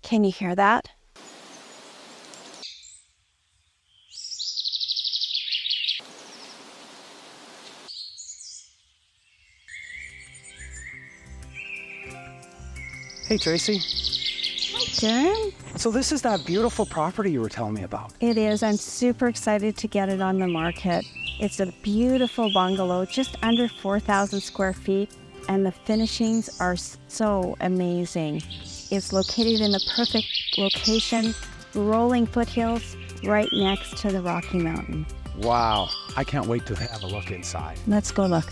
Can you hear that? Hey, Tracy. Darren? So this is that beautiful property you were telling me about. It is. I'm super excited to get it on the market. It's a beautiful bungalow, just under 4,000 square feet, and the finishings are so amazing. It's located in the perfect location, rolling foothills, right next to the Rocky Mountain. Wow, I can't wait to have a look inside. Let's go look.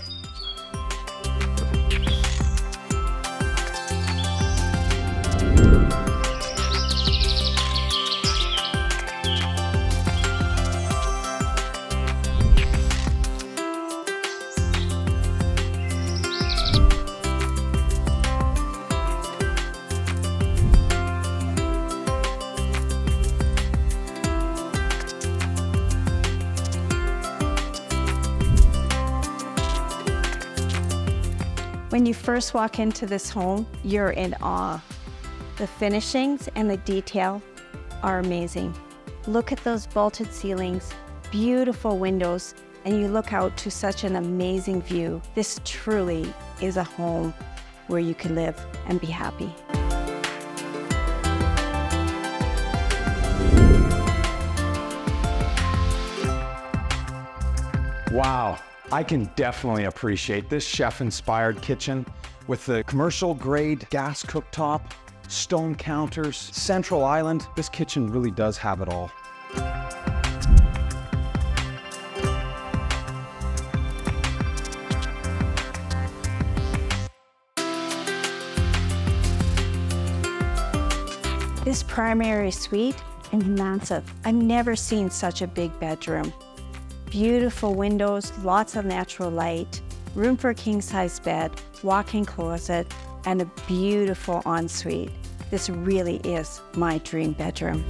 When you first walk into this home, you're in awe. The finishings and the detail are amazing. Look at those vaulted ceilings, beautiful windows, and you look out to such an amazing view. This truly is a home where you can live and be happy. Wow, I can definitely appreciate this chef-inspired kitchen with the commercial-grade gas cooktop, stone counters, central island. This kitchen really does have it all. This primary suite is massive. I've never seen such a big bedroom. Beautiful windows, lots of natural light, room for a king-size bed, walk-in closet, and a beautiful ensuite. This really is my dream bedroom.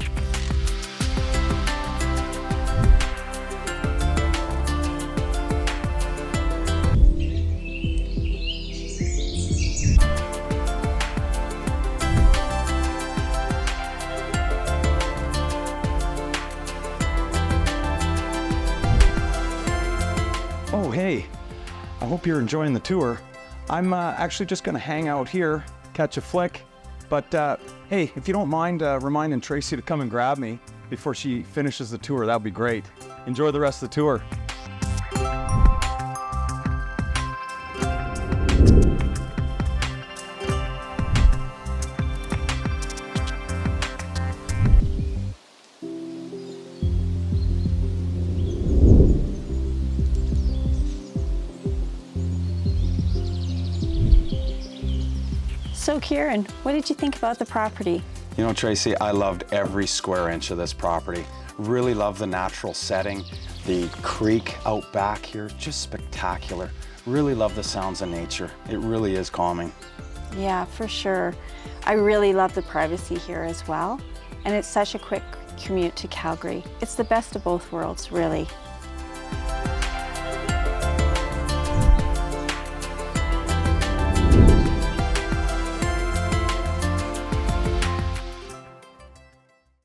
Oh, hey, I hope you're enjoying the tour. I'm actually just gonna hang out here, catch a flick, but hey, if you don't mind reminding Tracy to come and grab me before she finishes the tour, that'd be great. Enjoy the rest of the tour. So Kieran, what did you think about the property? You know, Tracy, I loved every square inch of this property. Really love the natural setting, the creek out back here, just spectacular. Really love the sounds of nature. It really is calming. Yeah, for sure. I really love the privacy here as well. And it's such a quick commute to Calgary. It's the best of both worlds, really.